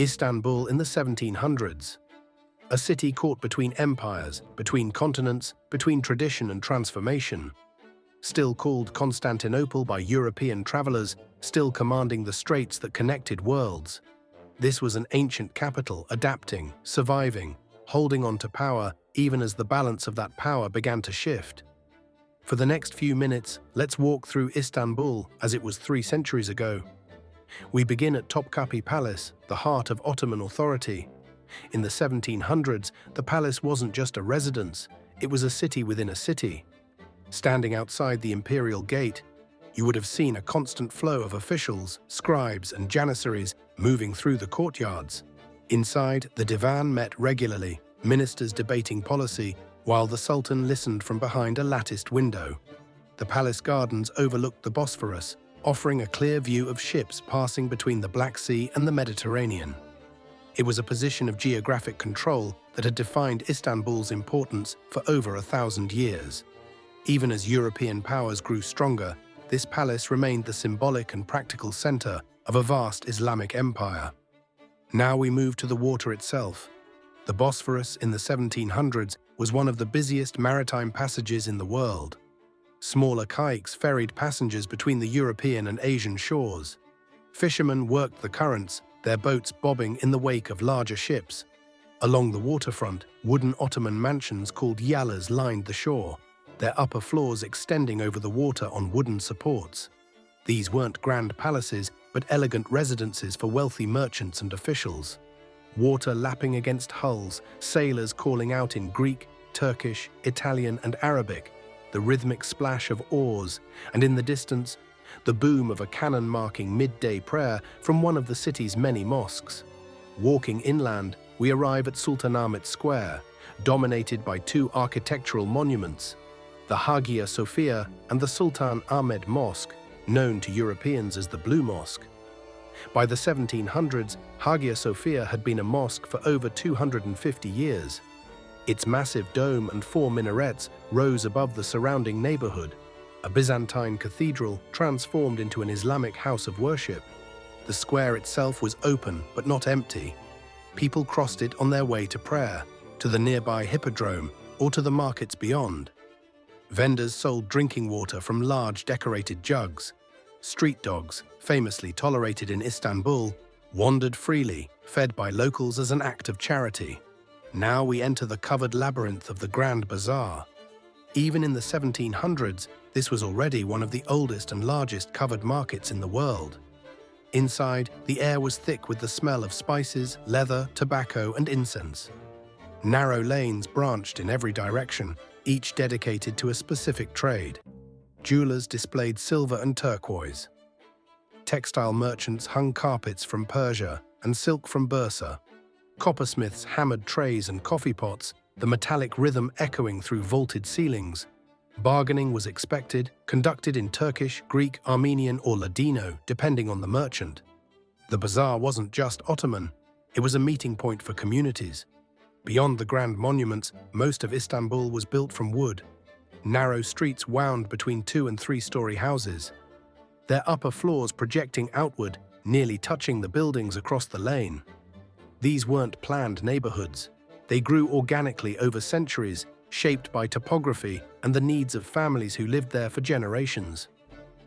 Istanbul in the 1700s. A city caught between empires, between continents, between tradition and transformation. Still called Constantinople by European travelers, still commanding the straits that connected worlds. This was an ancient capital, adapting, surviving, holding on to power even as the balance of that power began to shift. For the next few minutes, let's walk through Istanbul as it was 3 centuries ago. We begin at Topkapi Palace, the heart of Ottoman authority. In the 1700s, the palace wasn't just a residence, it was a city within a city. Standing outside the imperial gate, you would have seen a constant flow of officials, scribes, and janissaries moving through the courtyards. Inside, the divan met regularly, ministers debating policy, while the Sultan listened from behind a latticed window. The palace gardens overlooked the Bosphorus, offering a clear view of ships passing between the Black Sea and the Mediterranean. It was a position of geographic control that had defined Istanbul's importance for over 1,000 years. Even as European powers grew stronger, this palace remained the symbolic and practical center of a vast Islamic empire. Now we move to the water itself. The Bosphorus in the 1700s was one of the busiest maritime passages in the world. Smaller caiques ferried passengers between the European and Asian shores. Fishermen worked the currents, their boats bobbing in the wake of larger ships. Along the waterfront, wooden Ottoman mansions called yalas lined the shore, their upper floors extending over the water on wooden supports. These weren't grand palaces, but elegant residences for wealthy merchants and officials. Water lapping against hulls, sailors calling out in Greek, Turkish, Italian, and Arabic, the rhythmic splash of oars, and in the distance, the boom of a cannon marking midday prayer from one of the city's many mosques. Walking inland, we arrive at Sultan Ahmed Square, dominated by 2 architectural monuments, the Hagia Sophia and the Sultan Ahmed Mosque, known to Europeans as the Blue Mosque. By the 1700s, Hagia Sophia had been a mosque for over 250 years. Its massive dome and 4 minarets rose above the surrounding neighborhood, a Byzantine cathedral transformed into an Islamic house of worship. The square itself was open but not empty. People crossed it on their way to prayer, to the nearby hippodrome, or to the markets beyond. Vendors sold drinking water from large decorated jugs. Street dogs, famously tolerated in Istanbul, wandered freely, fed by locals as an act of charity. Now we enter the covered labyrinth of the Grand Bazaar. Even in the 1700s, this was already one of the oldest and largest covered markets in the world. Inside, the air was thick with the smell of spices, leather, tobacco, and incense. Narrow lanes branched in every direction, each dedicated to a specific trade. Jewelers displayed silver and turquoise. Textile merchants hung carpets from Persia and silk from Bursa. Coppersmiths hammered trays and coffee pots, the metallic rhythm echoing through vaulted ceilings. Bargaining was expected, conducted in Turkish, Greek, Armenian, or Ladino, depending on the merchant. The bazaar wasn't just Ottoman, it was a meeting point for communities. Beyond the grand monuments, most of Istanbul was built from wood. Narrow streets wound between 2- and 3-story houses, their upper floors projecting outward, nearly touching the buildings across the lane. These weren't planned neighborhoods. They grew organically over centuries, shaped by topography and the needs of families who lived there for generations.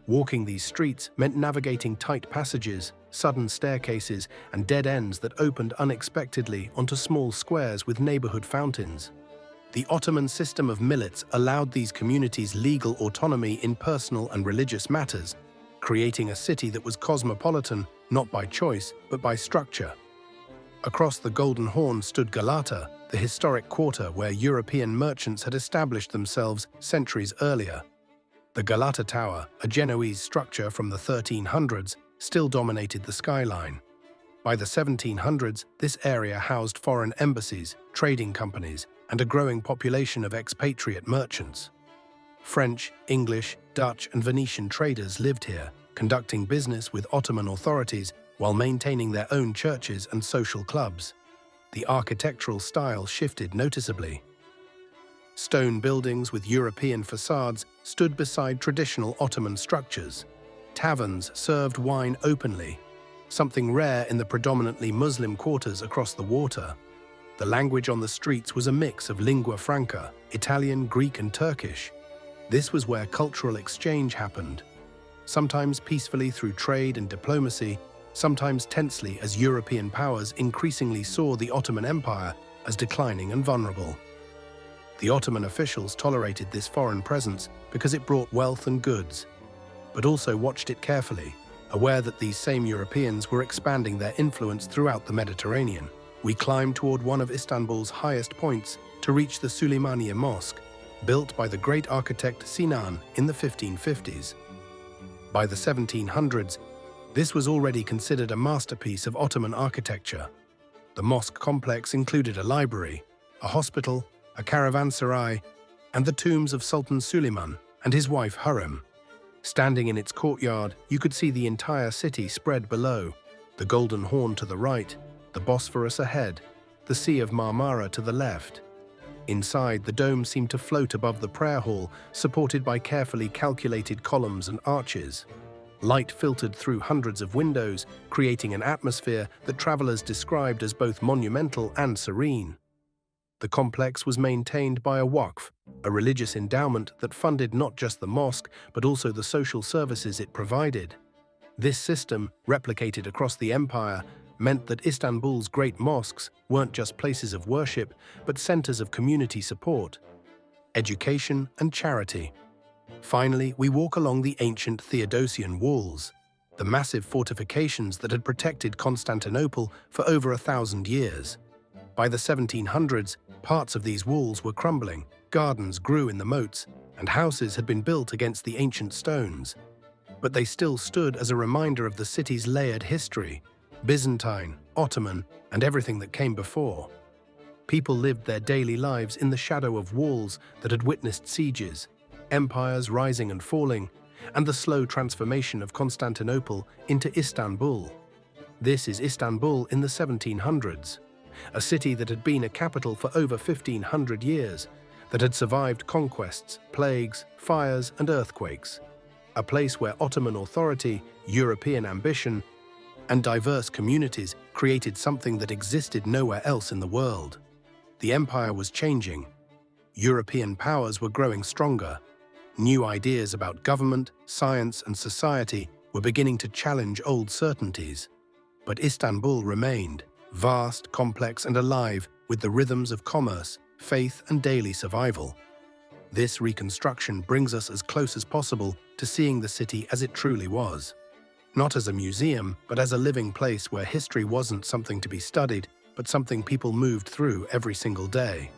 Walking these streets meant navigating tight passages, sudden staircases, and dead ends that opened unexpectedly onto small squares with neighborhood fountains. The Ottoman system of millets allowed these communities legal autonomy in personal and religious matters, creating a city that was cosmopolitan not by choice but by structure. Across the Golden Horn stood Galata, the historic quarter where European merchants had established themselves centuries earlier. The Galata Tower, a Genoese structure from the 1300s, still dominated the skyline. By the 1700s, this area housed foreign embassies, trading companies, and a growing population of expatriate merchants. French, English, Dutch, and Venetian traders lived here, conducting business with Ottoman authorities while maintaining their own churches and social clubs. The architectural style shifted noticeably. Stone buildings with European facades stood beside traditional Ottoman structures. Taverns served wine openly. something rare in the predominantly Muslim quarters across the water. The language on the streets was a mix of lingua franca, Italian, Greek, and Turkish. This was where cultural exchange happened, sometimes peacefully through trade and diplomacy, sometimes tensely as European powers increasingly saw the Ottoman Empire as declining and vulnerable. The Ottoman officials tolerated this foreign presence because it brought wealth and goods, but also watched it carefully, aware that these same Europeans were expanding their influence throughout the Mediterranean. We climbed toward one of Istanbul's highest points to reach the Suleymaniye Mosque, built by the great architect Sinan in the 1550s. By the 1700s, this was already considered a masterpiece of Ottoman architecture. The mosque complex included a library, a hospital, a caravanserai, and the tombs of Sultan Suleiman and his wife Hurrem. Standing in its courtyard, you could see the entire city spread below, the Golden Horn to the right, the Bosphorus ahead, the Sea of Marmara to the left. Inside, the dome seemed to float above the prayer hall, supported by carefully calculated columns and arches. Light filtered through hundreds of windows, creating an atmosphere that travelers described as both monumental and serene. The complex was maintained by a waqf, a religious endowment that funded not just the mosque, but also the social services it provided. This system, replicated across the empire, meant that Istanbul's great mosques weren't just places of worship, but centers of community support, education, and charity. Finally, we walk along the ancient Theodosian walls, the massive fortifications that had protected Constantinople for over 1,000 years. By the 1700s, parts of these walls were crumbling, gardens grew in the moats, and houses had been built against the ancient stones. But they still stood as a reminder of the city's layered history, Byzantine, Ottoman, and everything that came before. People lived their daily lives in the shadow of walls that had witnessed sieges, empires rising and falling, and the slow transformation of Constantinople into Istanbul. This is Istanbul in the 1700s, a city that had been a capital for over 1,500 years, that had survived conquests, plagues, fires, and earthquakes. A place where Ottoman authority, European ambition, and diverse communities created something that existed nowhere else in the world. The empire was changing. European powers were growing stronger. New ideas about government, science, and society were beginning to challenge old certainties. But Istanbul remained, vast, complex, and alive with the rhythms of commerce, faith, and daily survival. This reconstruction brings us as close as possible to seeing the city as it truly was. Not as a museum, but as a living place where history wasn't something to be studied, but something people moved through every single day.